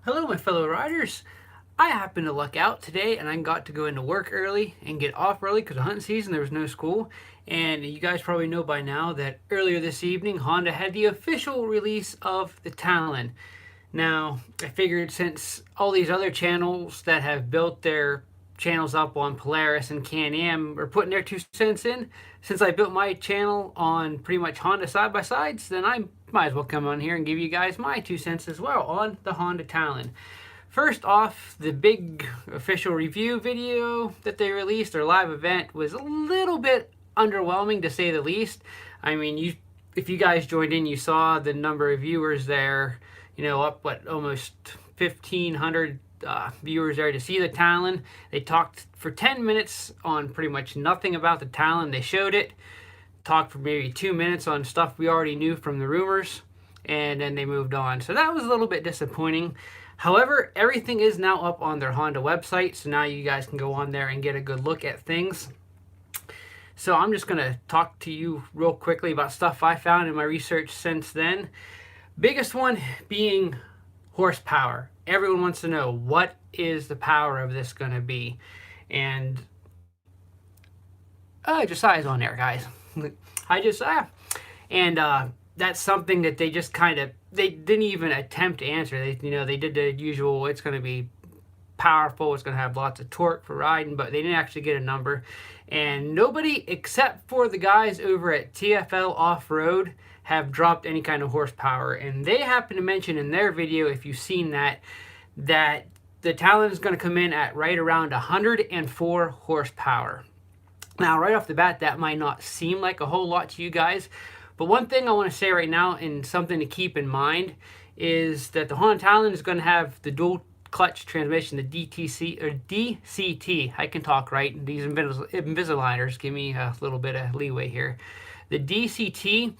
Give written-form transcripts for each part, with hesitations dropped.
Hello, my fellow riders. I happened to luck out today and I got to go into work early and get off early because of hunting season. There was no school. And you guys probably know by now that earlier this evening, Honda had the official release of the Talon. Now, I figured since all these other channels that have built their channels up on Polaris and Can-Am are putting their 2 cents in, since I built my channel on pretty much Honda side-by-sides, then I might as well come on here and give you guys my 2 cents as well on the Honda Talon. First off, the big official review video that they released, their live event, was a little bit underwhelming to say the least. I mean, if you guys joined in, you saw the number of viewers there, up almost 1,500 viewers there to see the Talon. They talked for 10 minutes on pretty much nothing about the Talon. They showed it, talked for maybe 2 minutes on stuff we already knew from the rumors, and then they moved on. So that was a little bit disappointing. However, everything is now up on their Honda website, so now you guys can go on there and get a good look at things. So I'm just going to talk to you real quickly about stuff I found in my research since then. Biggest one being horsepower. Everyone wants to know, what is the power of this going to be? And Josiah's on there, guys. Hi, Josiah. And that's something that they just they didn't even attempt to answer. They did the usual, it's going to be powerful, it's going to have lots of torque for riding, but they didn't actually get a number. And nobody except for the guys over at TFL Off-Road have dropped any kind of horsepower. And they happen to mention in their video, if you've seen that the Talon is going to come in at right around 104 horsepower. Now, right off the bat, that might not seem like a whole lot to you guys, but one thing I want to say right now, and something to keep in mind, is that the Honda Talon is going to have the dual clutch transmission, the DCT. I can talk, right? These Invisaligners give me a little bit of leeway here. The DCT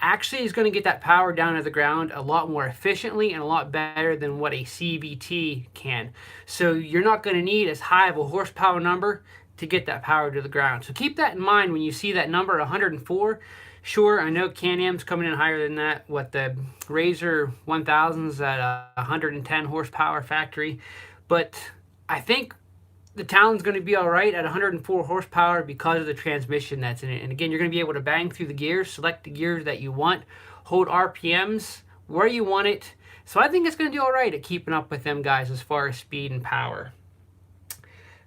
actually is going to get that power down to the ground a lot more efficiently and a lot better than what a CVT can. So you're not going to need as high of a horsepower number to get that power to the ground. So keep that in mind when you see that number 104. Sure, I know Can-Am's coming in higher than that. What, the Razor 1000's at 110 horsepower factory. But I think the Talon's going to be all right at 104 horsepower because of the transmission that's in it. And again, you're going to be able to bang through the gears, select the gears that you want, hold RPMs where you want it. So I think it's going to do all right at keeping up with them guys as far as speed and power.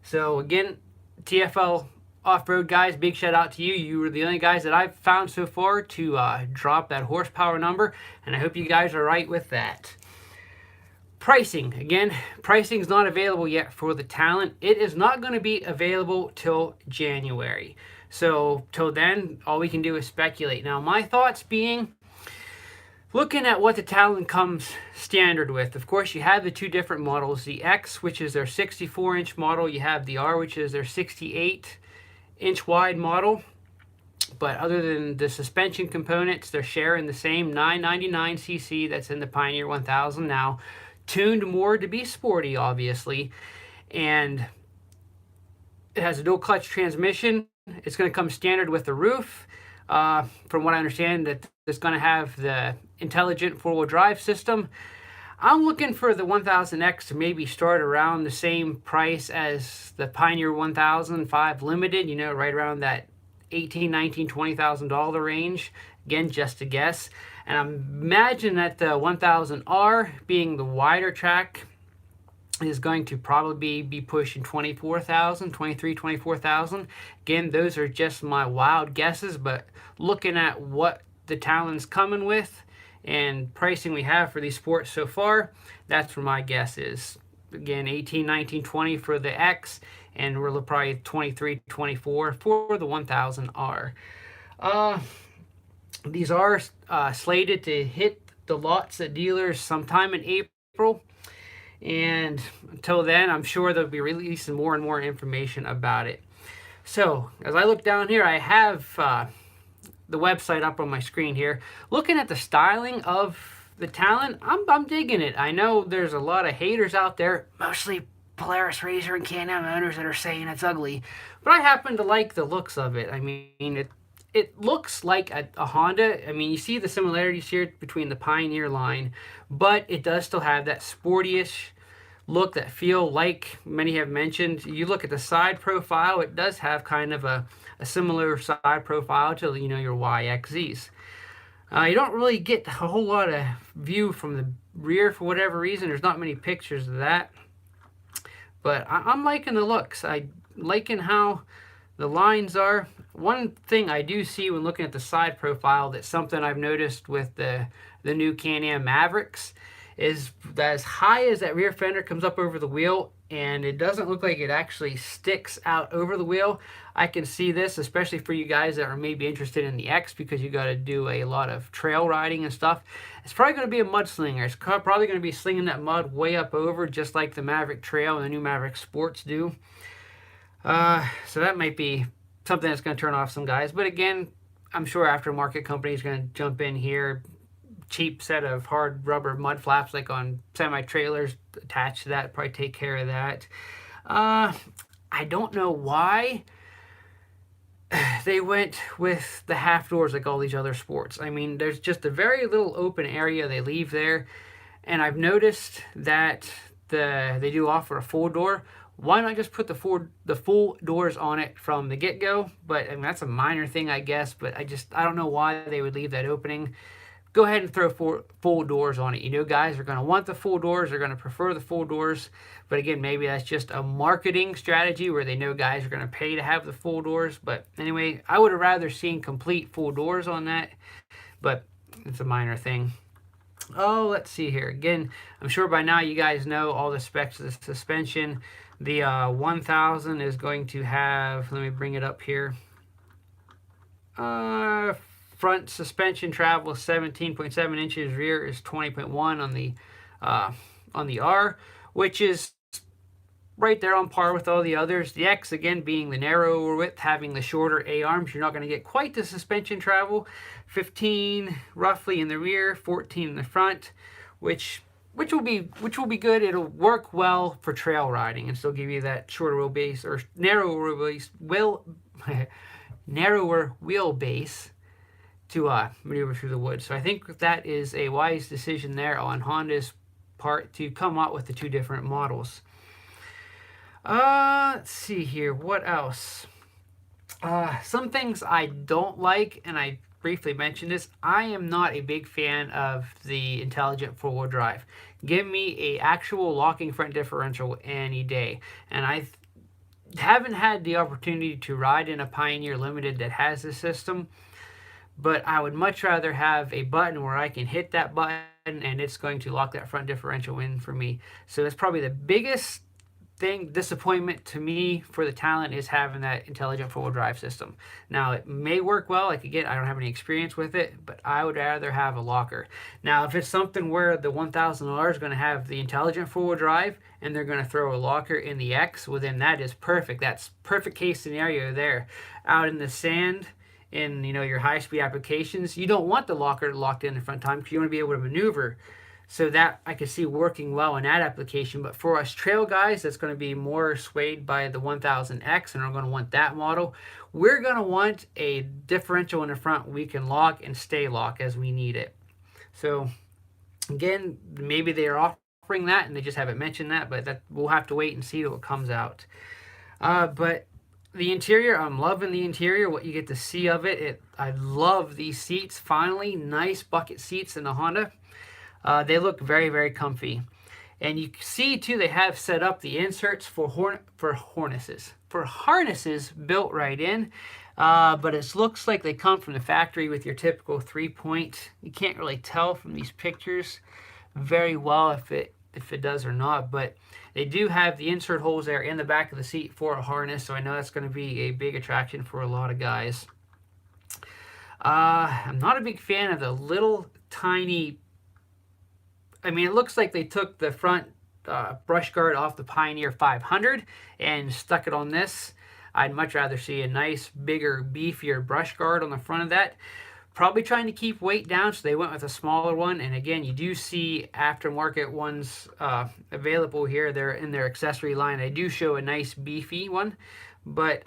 So again, TFL Off-Road guys, big shout out to you. You were the only guys that I've found so far to drop that horsepower number, and I hope you guys are right with that. Pricing. Again, pricing is not available yet for the Talon. It is not going to be available till January. So till then, all we can do is speculate. Now, my thoughts being, looking at what the Talon comes standard with, of course, you have the two different models. The X, which is their 64-inch model. You have the R, which is their 68-inch wide model. But other than the suspension components, they're sharing the same 999cc that's in the Pioneer 1000 now. Tuned more to be sporty, obviously. And it has a dual clutch transmission. It's going to come standard with the roof. From what I understand, that it's going to have the intelligent four-wheel drive system. I'm looking for the 1000X to maybe start around the same price as the Pioneer 1005 Limited, right around that $18,000, $19,000, $20,000 range. Again, just a guess. And I imagine that the 1000R, being the wider track, is going to probably be pushing 24,000, 23, 24,000. Again, those are just my wild guesses, but looking at what the Talon's coming with and pricing we have for these sports so far, that's where my guess is. Again, 18, 19, 20 for the X, and we're probably 23, 24 for the 1000R. These are slated to hit the lots at dealers sometime in April. And until then, I'm sure they'll be releasing more and more information about it. So, as I look down here, I have the website up on my screen here. Looking at the styling of the Talon, I'm digging it. I know there's a lot of haters out there, mostly Polaris, Razor, and Can-Am owners that are saying it's ugly. But I happen to like the looks of it. I mean, it looks like a Honda. I mean, you see the similarities here between the Pioneer line, but it does still have that sporty-ish look, that feel, like many have mentioned. You look at the side profile, it does have kind of a similar side profile to, you know, your YXZs. You don't really get a whole lot of view from the rear for whatever reason. There's not many pictures of that. But I'm liking the looks. I liking how the lines are. One thing I do see when looking at the side profile, that's something I've noticed with the new Can-Am Mavericks, is that as high as that rear fender comes up over the wheel, and it doesn't look like it actually sticks out over the wheel. I can see this, especially for you guys that are maybe interested in the X, because you got to do a lot of trail riding and stuff. It's probably going to be a mudslinger. It's probably going to be slinging that mud way up over, just like the Maverick Trail and the new Maverick Sports do. So that might be something that's going to turn off some guys. But again, I'm sure aftermarket companies are going to jump in here. Cheap set of hard rubber mud flaps like on semi-trailers attached to that, probably take care of that. I don't know why they went with the half doors like all these other sports. I mean, there's just a very little open area they leave there, and I've noticed that they do offer a full door. Why not just put the full doors on it from the get-go? But I mean, that's a minor thing, I guess, but I don't know why they would leave that opening. Go ahead and throw full doors on it. You know, guys are going to want the full doors. They're going to prefer the full doors. But again, maybe that's just a marketing strategy where they know guys are going to pay to have the full doors. But anyway, I would have rather seen complete full doors on that. But it's a minor thing. Oh, let's see here. Again, I'm sure by now you guys know all the specs of the suspension. The 1000 is going to have, let me bring it up here. Front suspension travel 17.7 inches, rear is 20.1 on the R, which is right there on par with all the others. The X, again, being the narrower width, having the shorter A-arms, you're not going to get quite the suspension travel. 15 roughly in the rear, 14 in the front, which will be good. It'll work well for trail riding and still give you that shorter wheelbase, or narrower wheelbase to maneuver through the woods. So I think that is a wise decision there on Honda's part to come out with the two different models. Let's see here. What else? Some things I don't like, and I briefly mentioned this. I am not a big fan of the intelligent four-wheel drive. Give me a actual locking front differential any day. And I haven't had the opportunity to ride in a Pioneer Limited that has this system. But I would much rather have a button where I can hit that button and it's going to lock that front differential in for me. So that's probably the biggest disappointment to me for the Talon, is having that intelligent four-wheel drive system. Now, it may work well. Like, again, I don't have any experience with it, but I would rather have a locker. Now, if it's something where the $1,000 is going to have the intelligent four-wheel drive and they're going to throw a locker in the X, well, then that is perfect. That's perfect case scenario there. Out in the sand, in, you know, your high-speed applications, you don't want the locker locked in the front time because you want to be able to maneuver. So that I could see working well in that application. But for us trail guys, that's going to be more swayed by the 1000X, and we're going to want that model. We're going to want a differential in the front we can lock and stay locked as we need it. So again, maybe they are offering that and they just haven't mentioned that, but that we'll have to wait and see till it comes out. But the interior, I'm loving the interior, what you get to see of it. I love these seats. Finally, nice bucket seats in the Honda. They look very, very comfy. And you see, too, they have set up the inserts for harnesses built right in. But it looks like they come from the factory with your typical 3-point. You can't really tell from these pictures very well if it does or not. But they do have the insert holes there in the back of the seat for a harness. So I know that's going to be a big attraction for a lot of guys. I'm not a big fan of the little tiny... I mean, it looks like they took the front brush guard off the Pioneer 500 and stuck it on this. I'd much rather see a nice, bigger, beefier brush guard on the front of that. Probably trying to keep weight down, so they went with a smaller one. And again, you do see aftermarket ones available here. They're in their accessory line. They do show a nice, beefy one. But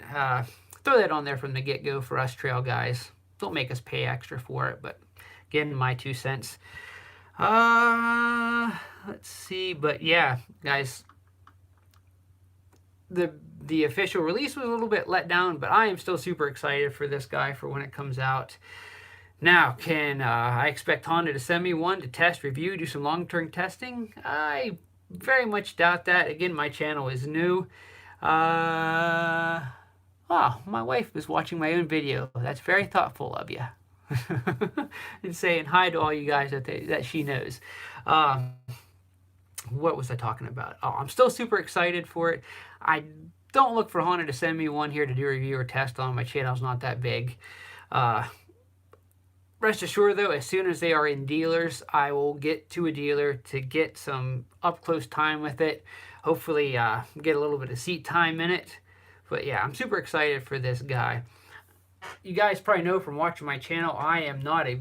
throw that on there from the get-go for us trail guys. Don't make us pay extra for it, but again, my 2 cents. Let's see, but yeah, guys, the official release was a little bit let down, but I am still super excited for this guy for when it comes out. Now, can I expect Honda to send me one to test, review, do some long-term testing? I very much doubt that. Again, my channel is new. Oh, my wife is watching my own video. That's very thoughtful of you. And saying hi to all you guys that she knows. What was I talking about? Oh, I'm still super excited for it. I don't look for Honda to send me one here to do a review or test on. My channel's not that big. Rest assured, though, as soon as they are in dealers, I will get to a dealer to get some up-close time with it. Hopefully, get a little bit of seat time in it. But yeah, I'm super excited for this guy. You guys probably know from watching my channel, I am not a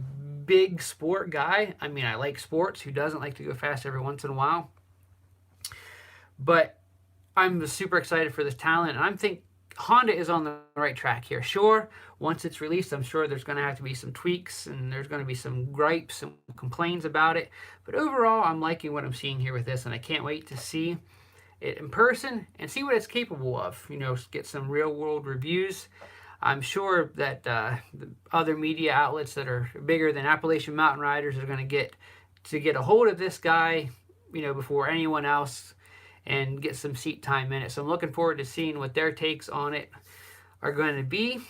big sport guy. I mean, I like sports. Who doesn't like to go fast every once in a while? But I'm super excited for this Talon, and I think Honda is on the right track here. Sure, once it's released, I'm sure there's going to have to be some tweaks, and there's going to be some gripes and complaints about it. But overall, I'm liking what I'm seeing here with this, and I can't wait to see it in person and see what it's capable of. You know, get some real-world reviews. I'm sure that the other media outlets that are bigger than Appalachian Mountain Riders are going to get a hold of this guy, you know, before anyone else, and get some seat time in it. So I'm looking forward to seeing what their takes on it are going to be.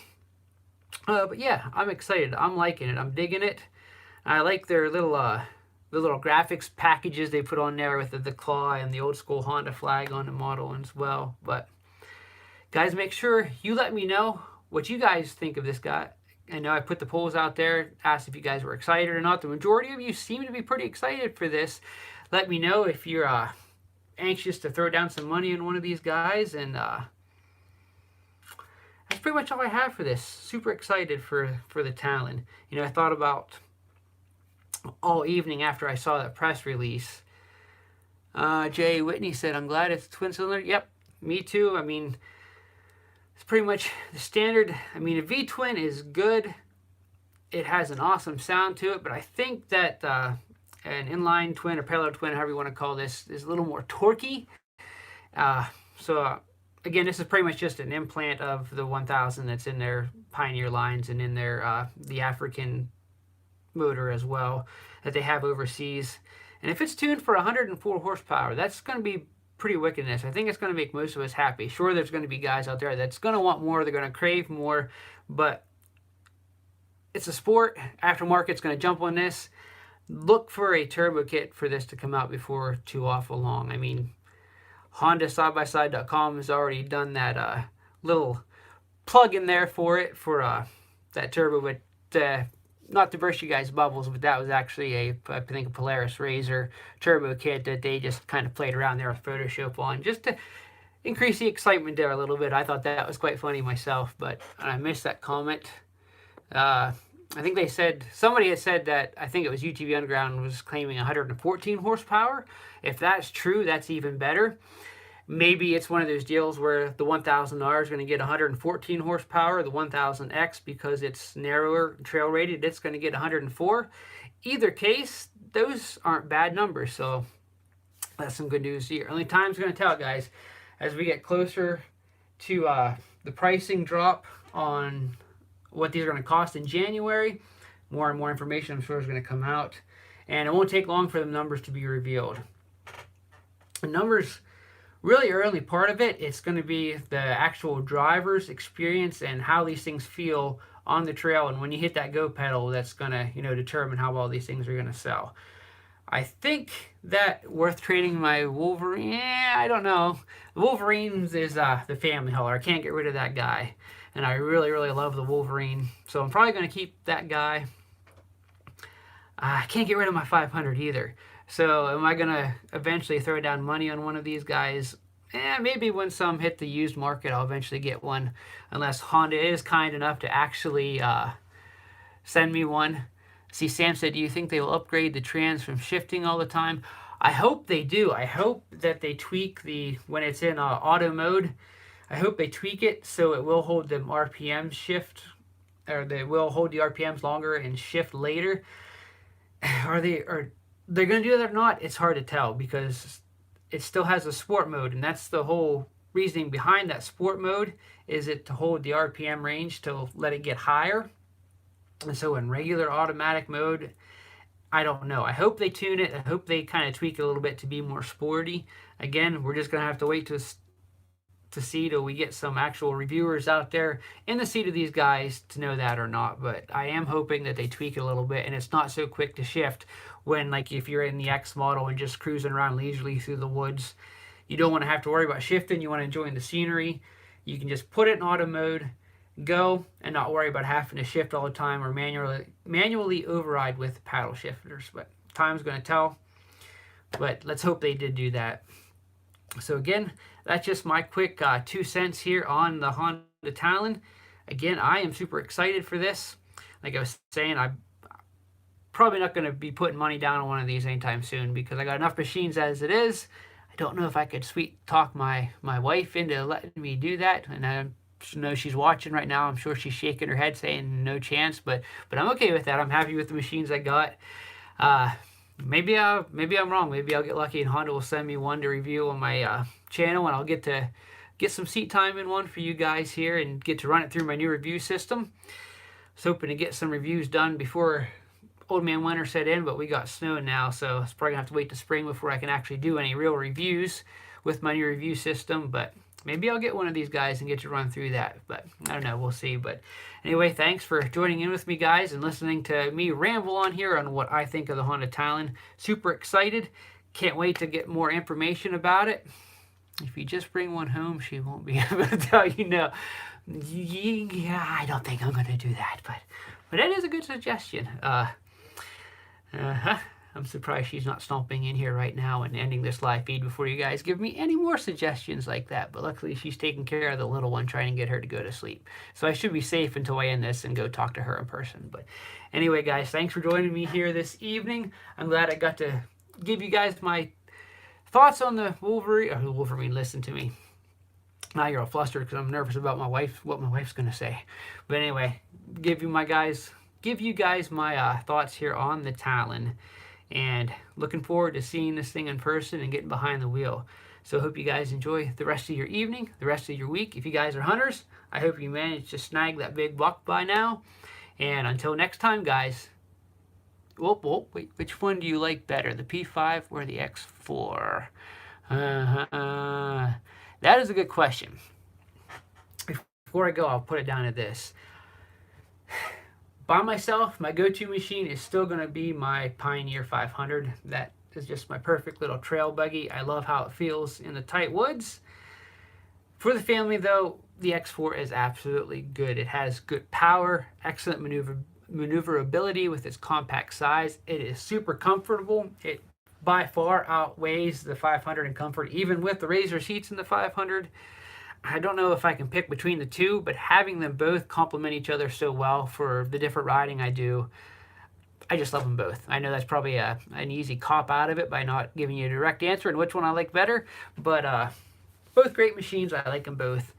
But yeah, I'm excited. I'm liking it. I'm digging it. I like their little the little graphics packages they put on there with the claw and the old school Honda flag on the model as well. But guys, make sure you let me know what you guys think of this guy. I know I put the polls out there, asked if you guys were excited or not. The majority of you seem to be pretty excited for this. Let me know if you're anxious to throw down some money on one of these guys. And that's pretty much all I have for this. Super excited for the Talon. You know, I thought about all evening after I saw that press release. Jay Whitney said, I'm glad it's twin cylinder. Yep, me too. I mean, it's pretty much the standard. I mean, a V-twin is good. It has an awesome sound to it, but I think that an inline twin or parallel twin, however you want to call this, is a little more torquey. Again, this is pretty much just an implant of the 1000 that's in their Pioneer lines and in their the African motor as well that they have overseas. And if it's tuned for 104 horsepower, that's going to be pretty wickedness. I think it's going to make most of us happy. Sure, there's going to be guys out there that's going to want more, they're going to crave more, but it's a sport. Aftermarket's going to jump on this. Look for a turbo kit for this to come out before too awful long. I mean, HondaSideBySide.com has already done that little plug in there for it, for that turbo, but not to burst you guys' bubbles, but that was actually I think a Polaris Razor turbo kit that they just kind of played around there with Photoshop on, just to increase the excitement there a little bit. I thought that was quite funny myself, but I missed that comment. I think they said, somebody had said that, I think it was UTV Underground was claiming 114 horsepower. If that's true, that's even better. Maybe it's one of those deals where the 1000R is going to get 114 horsepower, the 1000X, because it's narrower, trail rated, it's going to get 104. Either case, those aren't bad numbers, so that's some good news here. Only time's going to tell, guys, as we get closer to the pricing drop on what these are going to cost in January. More and more information, I'm sure, is going to come out. And it won't take long for the numbers to be revealed. The numbers really are only part of it. It's going to be the actual driver's experience and how these things feel on the trail. And when you hit that go pedal, that's going to, you know, determine how well these things are going to sell. I think that worth trading my Wolverine. Yeah, I don't know. The Wolverines is the family hauler. I can't get rid of that guy. And I really, really love the Wolverine. So I'm probably going to keep that guy. I can't get rid of my 500 either. So am I going to eventually throw down money on one of these guys? Maybe when some hit the used market, I'll eventually get one. Unless Honda is kind enough to actually send me one. See, Sam said, do you think they will upgrade the trans from shifting all the time? I hope they do. I hope that they tweak when it's in auto mode. I hope they tweak it so it will hold the RPM shift, or they will hold the RPMs longer and shift later. Are they going to do that or not? It's hard to tell because it still has a sport mode, and that's the whole reasoning behind that sport mode, is it to hold the RPM range to let it get higher. And so in regular automatic mode, I don't know. I hope they tune it. I hope they kind of tweak it a little bit to be more sporty. Again, we're just going to have to wait to see till we get some actual reviewers out there in the seat of these guys to know that or not. But I am hoping that they tweak it a little bit and it's not so quick to shift when, like, if you're in the X model and just cruising around leisurely through the woods, you don't want to have to worry about shifting. You want to enjoy the scenery. You can just put it in auto mode, go, and not worry about having to shift all the time or manually override with paddle shifters. But time's going to tell. But let's hope they did do that. So again, that's just my quick 2 cents here on the Honda Talon. Again, I am super excited for this. Like I was saying, I'm probably not going to be putting money down on one of these anytime soon because I got enough machines as it is. I don't know if I could sweet talk my wife into letting me do that. And I know she's watching right now. I'm sure she's shaking her head saying no chance, but I'm okay with that. I'm happy with the machines I got. Maybe I'm wrong. Maybe I'll get lucky and Honda will send me one to review on my channel, and I'll get to get some seat time in one for you guys here and get to run it through my new review system. I was hoping to get some reviews done before Old Man Winter set in, but we got snow now, so it's probably gonna have to wait to spring before I can actually do any real reviews with my new review system. But maybe I'll get one of these guys and get to run through that. But I don't know, we'll see. But anyway, thanks for joining in with me, guys, and listening to me ramble on here on what I think of the Honda Talon. Super excited. Can't wait to get more information about it. If you just bring one home, she won't be able to tell you no. Yeah, I don't think I'm going to do that, but that is a good suggestion. I'm surprised she's not stomping in here right now and ending this live feed before you guys give me any more suggestions like that. But luckily, she's taking care of the little one, trying to get her to go to sleep. So I should be safe until I end this and go talk to her in person. But anyway, guys, thanks for joining me here this evening. I'm glad I got to give you guys my thoughts on the Wolverine. Listen to me. Now you're all flustered because I'm nervous about my wife, what my wife's going to say. But anyway, give you guys my thoughts here on the Talon. And looking forward to seeing this thing in person and getting behind the wheel. So I hope you guys enjoy the rest of your evening, the rest of your week. If you guys are hunters, I hope you managed to snag that big buck by now. And until next time, guys. Wait, which one do you like better, the P5 or the X4? That is a good question. Before I go, I'll put it down to this. By myself, my go-to machine is still going to be my Pioneer 500. That is just my perfect little trail buggy. I love how it feels in the tight woods. For the family, though, the X4 is absolutely good. It has good power, excellent maneuverability with its compact size. It is super comfortable. It by far outweighs the 500 in comfort, even with the Razor seats in the 500. I don't know if I can pick between the two, but having them both complement each other so well for the different riding I do, I just love them both. I know that's probably an easy cop out of it by not giving you a direct answer and which one I like better, but both great machines. I like them both.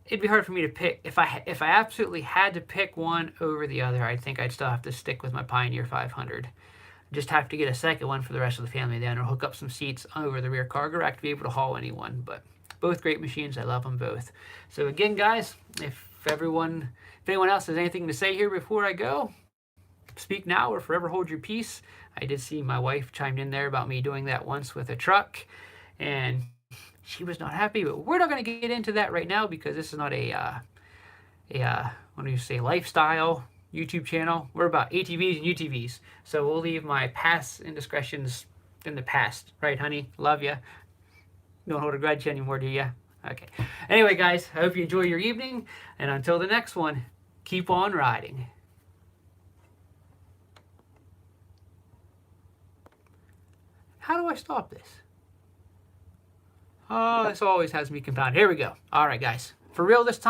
It'd be hard for me to pick. If I absolutely had to pick one over the other, I think I'd still have to stick with my Pioneer 500. Just have to get a second one for the rest of the family then, or hook up some seats over the rear cargo rack to be able to haul anyone. But both great machines. I love them both. So again, guys, if anyone else has anything to say here before I go, speak now or forever hold your peace. I did see my wife chimed in there about me doing that once with a truck, and she was not happy. But we're not going to get into that right now because this is not a what do you say, lifestyle YouTube channel. We're about ATVs and UTVs. So we'll leave my past indiscretions in the past. Right, honey? Love ya. Don't hold a grudge anymore, do ya? Okay. Anyway, guys, I hope you enjoy your evening. And until the next one, keep on riding. How do I stop this? Oh, this always has me confounded. Here we go. All right, guys. For real this time.